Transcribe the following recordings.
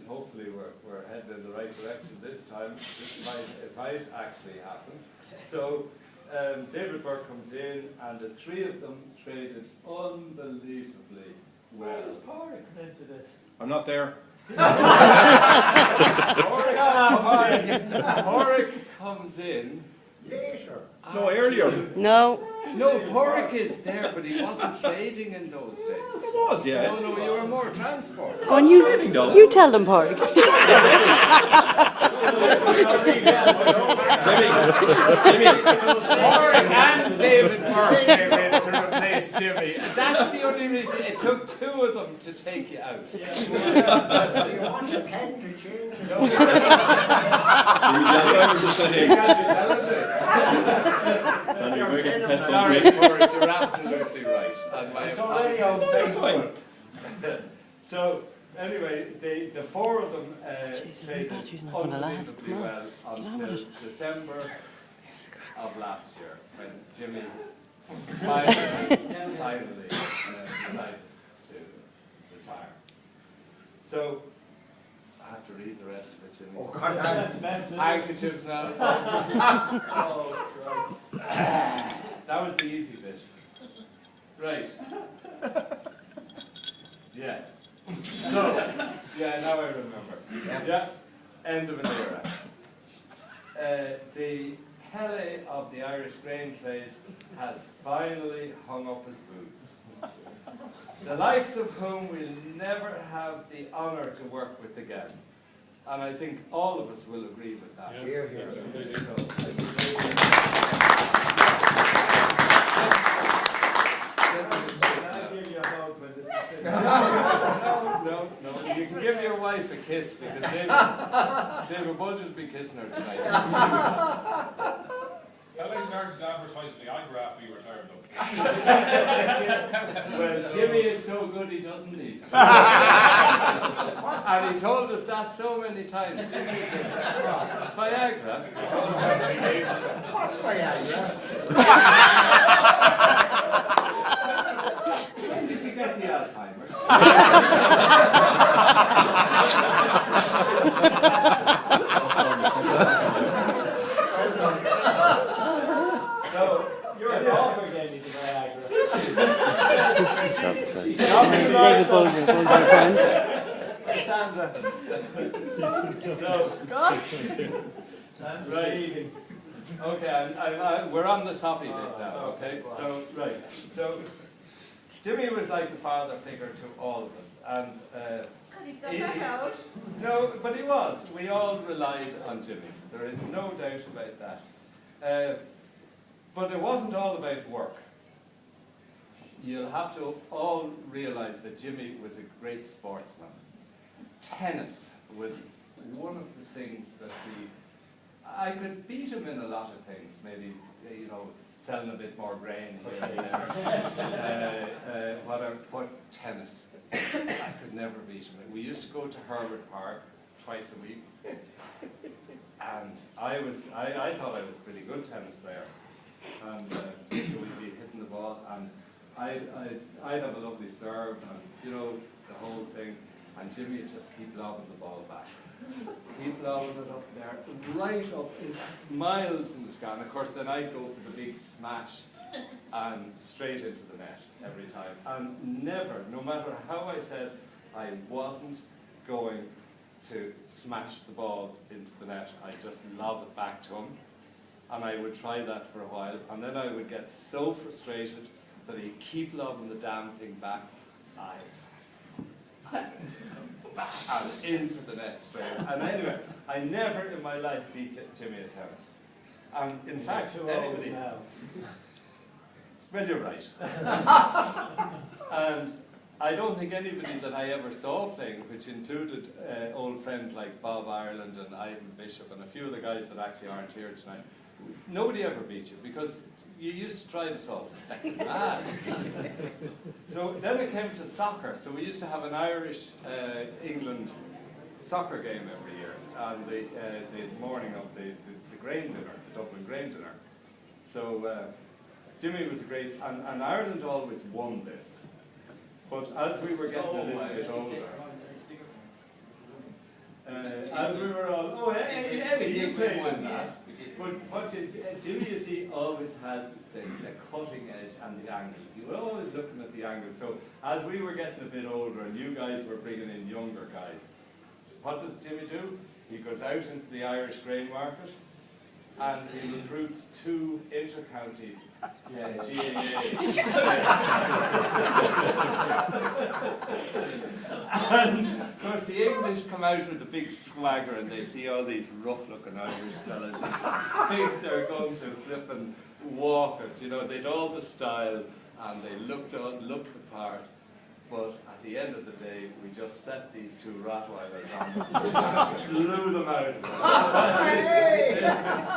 Hopefully we're heading in the right direction this time. It might actually happen. So David Burke comes in, and the three of them traded unbelievably well. Where does Pádraig come into this? I'm not there. Pádraig comes in Later. No, earlier. No. No, Pádraig is there, but he wasn't trading in those days. It was, yeah. No, you were more transport. Go on, you tell them, Pádraig. Jimmy. Pádraig and David Burke came in to replace Jimmy. That's the only reason. It took two of them to take you out. Do you want a pen to change it? You can't be selling this. Sorry, Pádraig, you're absolutely right. And my It's already on Facebook. So, anyway, the four of them Jesus, my traded battery's not gonna last. unbelievably well Get on with until it. December of last year, when Jimmy finally decided to retire. So, I have to read the rest of it, Jimmy. Oh, God, Handkerchiefs now. Oh, That was the easy bit. Right. Yeah. So, yeah, now I remember. Yeah. End of an era. The Pele of the Irish grain trade has finally hung up his boots. The likes of whom we'll never have the honour to work with again. And I think all of us will agree with that. Here, here. No, you can give your wife a kiss, because David Budge will be kissing her tonight. Pele started to advertise for the Igra after you retired, though. Well, Jimmy is so good he doesn't need it. And he told us that so many times, didn't he, Jimmy? Viagra. What's Viagra? When did you get the Alzheimer's? So, You're a golfer again, you Viagra. David Baldwin, our friend. Sandra. Sandra's Right. leaving. okay, we're on the soppy bit now, okay? So, right. So, Jimmy was like the father figure to all of us. And He's done that out. no, but he was. We all relied on Jimmy. There is no doubt about that. But it wasn't all about work. You'll have to all realise that Jimmy was a great sportsman. Tennis was one of the things that I could beat him in a lot of things, maybe, selling a bit more grain here and there. But tennis, I could never beat him. We used to go to Herbert Park twice a week, and I thought I was a pretty good tennis player, and so we'd be hitting the ball, and I'd have a lovely serve, and the whole thing, and Jimmy would just keep lobbing the ball back. Keep lobbing it up there, right up, miles in the sky. And of course, then I'd go for the big smash and straight into the net every time. And never, no matter how I said I wasn't going to smash the ball into the net, I'd just lob it back to him. And I would try that for a while. And then I would get so frustrated that he'd keep lobbing the damn thing back. And into the net straight. And anyway, I never in my life beat Jimmy at tennis. And in fact, anybody. now. Well, you're right. And I don't think anybody that I ever saw playing, which included old friends like Bob Ireland and Ivan Bishop and a few of the guys that actually aren't here tonight, nobody ever beat you, because you used to try this all fucking mad. So then it came to soccer. So we used to have an Irish-England soccer game every year on the morning of the grain dinner, the Dublin grain dinner. So Jimmy was a great, and Ireland always won this. But as we were getting a little bit older, as we were all, oh, Eddie, you played in that. But Jimmy, you see, always had the cutting edge and the angles. You were always looking at the angles. So as we were getting a bit older and you guys were bringing in younger guys, what does Jimmy do? He goes out into the Irish grain market and he recruits 2 inter-county GAA. And of course the English come out with a big swagger and they see all these rough-looking Irish fellas and think they're going to flip and walk it. You know, they'd all the style and they looked the part. But at the end of the day, we just set these 2 Rottweilers on and flew them out of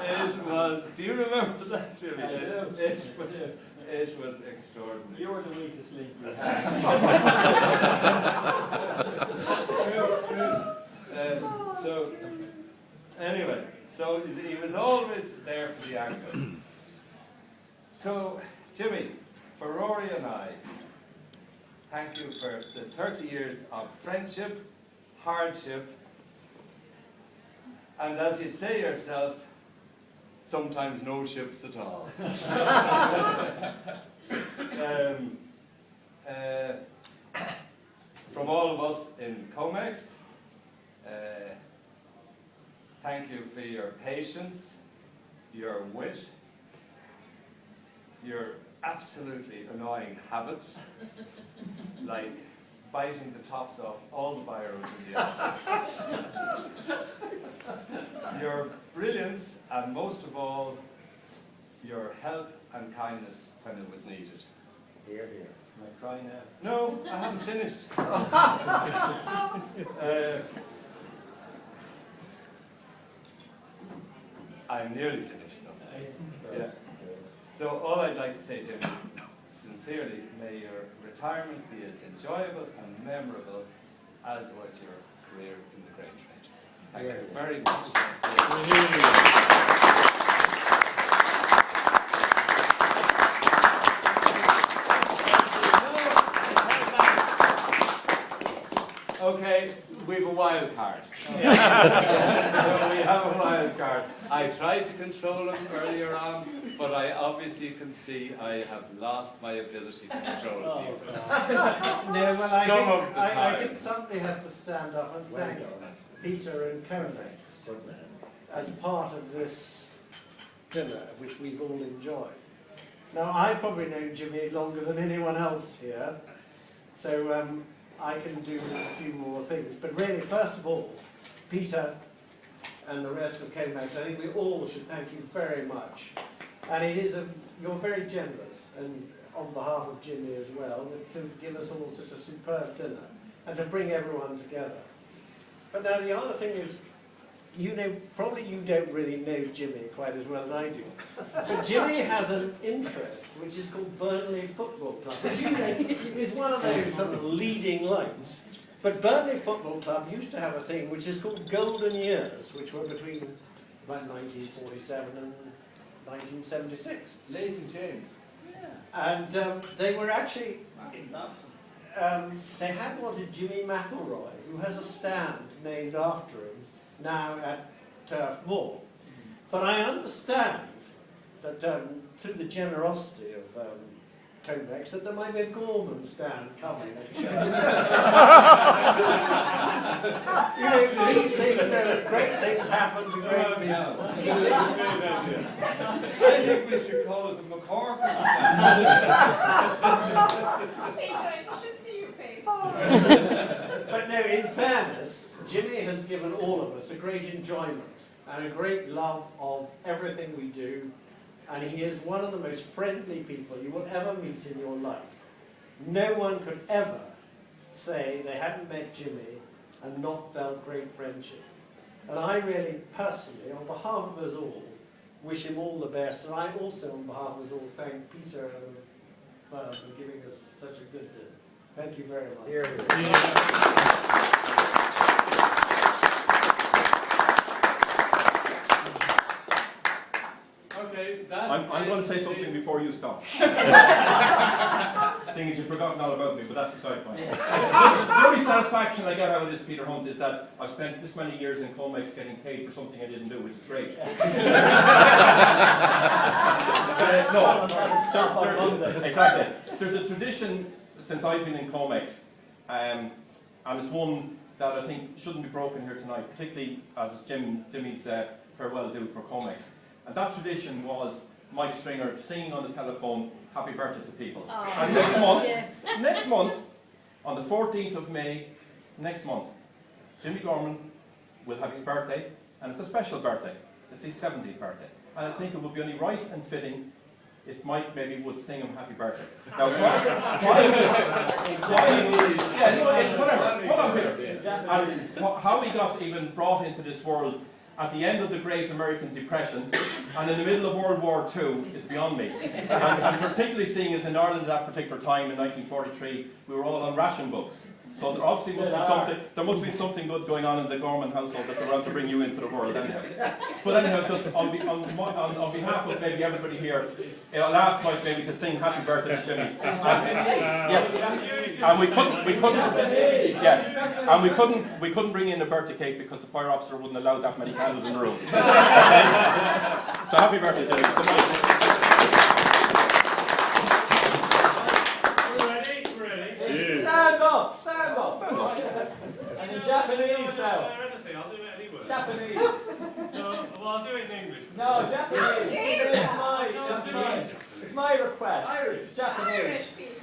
it was, do you remember that, Jimmy? It was extraordinary. You were the weakest link. So, anyway, so he was always there for the angle. So, Jimmy, for Rory and I, thank you for the 30 years of friendship, hardship, and as you'd say yourself, sometimes no ships at all. From all of us in Comex, thank you for your patience, your wit, your absolutely annoying habits, like biting the tops off all the biros in the office. Your brilliance, and most of all, your help and kindness when it was needed. Here, here. Am I crying now? No, I haven't finished. I'm nearly finished though. Yeah. So all I'd like to say, Jimmy, sincerely, may your retirement be as enjoyable and memorable as was your career in the grain trade. Thank you very much. Okay, we have a wild card. So we have a wild card. I tried to control him earlier on, but I obviously can see I have lost my ability to control people. Some of the time. I think somebody has to stand up and thank Peter and Comex as part of this dinner, which we've all enjoyed. Now, I've probably known Jimmy longer than anyone else here, so I can do a few more things. But really, first of all, Peter and the rest of Comex, I think we all should thank you very much. And it is you're very generous, and on behalf of Jimmy as well, to give us all such a superb dinner and to bring everyone together. But now the other thing is, you know, probably you don't really know Jimmy quite as well as I do. But Jimmy has an interest which is called Burnley Football Club, which you know is one of those sort of leading lights. But Burnley Football Club used to have a thing which is called Golden Years, which were between about 1947 and 1976. Leighton James. And they were actually, they had wanted Jimmy McElroy, who has a stand named after him, now at Turf Moor. But I understand that through the generosity of Comex, that there might be a Gorman stand coming. You know, these things, great things happen to great people. I think we should call it the McCormick stand. Peter, I should see your face. But no, in fairness, Jimmy has given all of us a great enjoyment and a great love of everything we do, and he is one of the most friendly people you will ever meet in your life. No one could ever say they hadn't met Jimmy and not felt great friendship. And I really, personally, on behalf of us all, wish him all the best, and I also, on behalf of us all, thank Peter and the firm for giving us such a good dinner. Thank you very much. Here, here. Okay, that I'm going to say something before you stop. So Seeing as you've forgotten all about me, but that's beside the point. The only satisfaction I get out of this, Peter Hunt, is that I've spent this many years in Comex getting paid for something I didn't do, which is great. Exactly. There's a tradition since I've been in Comex, and it's one that I think shouldn't be broken here tonight, particularly as it's Jimmy's farewell due for Comex. And that tradition was Mike Stringer singing on the telephone happy birthday to people. Oh. And next month, on the 14th of May, next month, Jimmy Gorman will have his birthday, and it's a special birthday. It's his 70th birthday. And I think it would be only right and fitting if Mike maybe would sing him happy birthday. Now, it's whatever. Hold on, Peter. And how he got even brought into this world at the end of the Great American Depression and in the middle of World War II is beyond me. And particularly seeing as in Ireland at that particular time in 1943, we were all on ration books. So there obviously must be something good going on in the Gorman household that they're out to bring you into the world anyhow. But anyhow, just on behalf of maybe everybody here, I'll ask Mike maybe to sing happy birthday to Jimmy's. And we couldn't bring in a birthday cake because the fire officer wouldn't allow that many candles in the room. So happy birthday, Jimmy. Stand up! And in Japanese now. I'll do it anyway. Japanese. No, well, I'll do it in English. No, Japanese. That's Japanese. It's my request. Irish. Japanese. Irish people.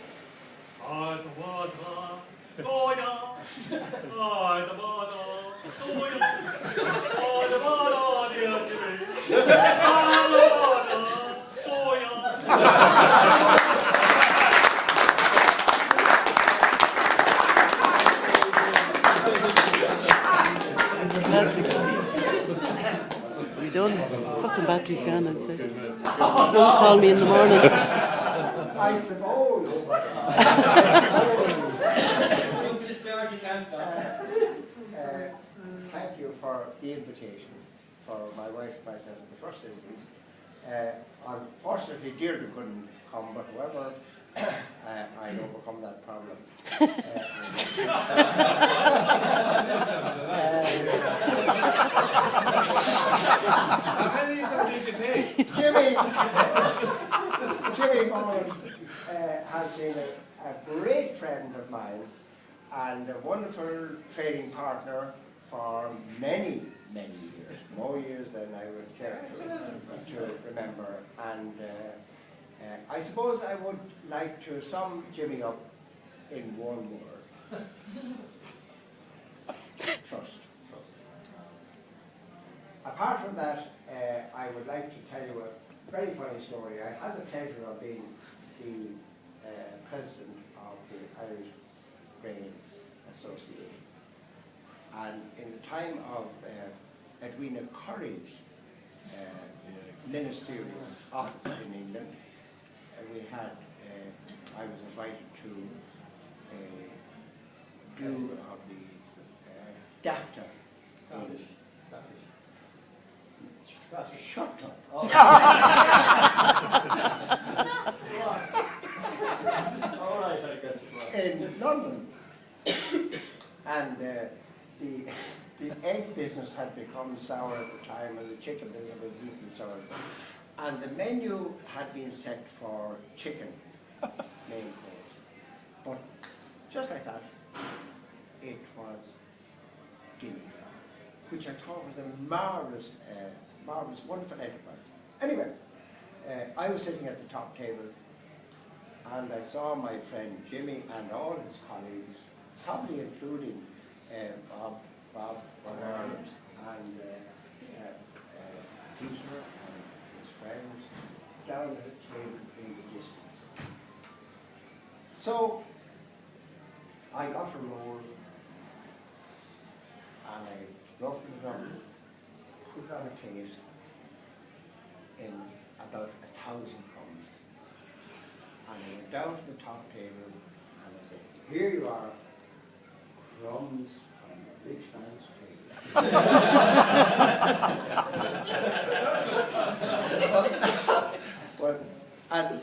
We done. Fucking battery's gone, I'd say. Don't call me in the morning. I suppose. Thank you for the invitation for my wife and myself in the first instance. Unfortunately, Deirdre couldn't come, but however, I overcome that problem. How many of them did you take? Jimmy Gorman has been a great friend of mine and a wonderful trading partner for many, many years, more years than I would care to remember. And I suppose I would like to sum Jimmy up in one word. Trust. Apart from that, I would like to tell you a very funny story. I had the pleasure of being the president of the Irish Grain Association. And in the time of Edwina Curry's ministerial office in England, I was invited to do of the DAFTA. Shut up. All right, I guess. In London. And the egg business had become sour at the time, and the chicken business was equally sour. And the menu had been set for chicken, main course. But just like that, it was guinea fowl, which I thought was a marvelous, wonderful enterprise. Anyway, I was sitting at the top table, and I saw my friend Jimmy and all his colleagues, probably including Bob Bernard and Peter and his friends, down at the table in the distance. So I got a roll and I ruffled it up, put it on a plate in about 1,000 crumbs. And I went down to the top table and I said, here you are, crumbs from the rich man's table. Well, and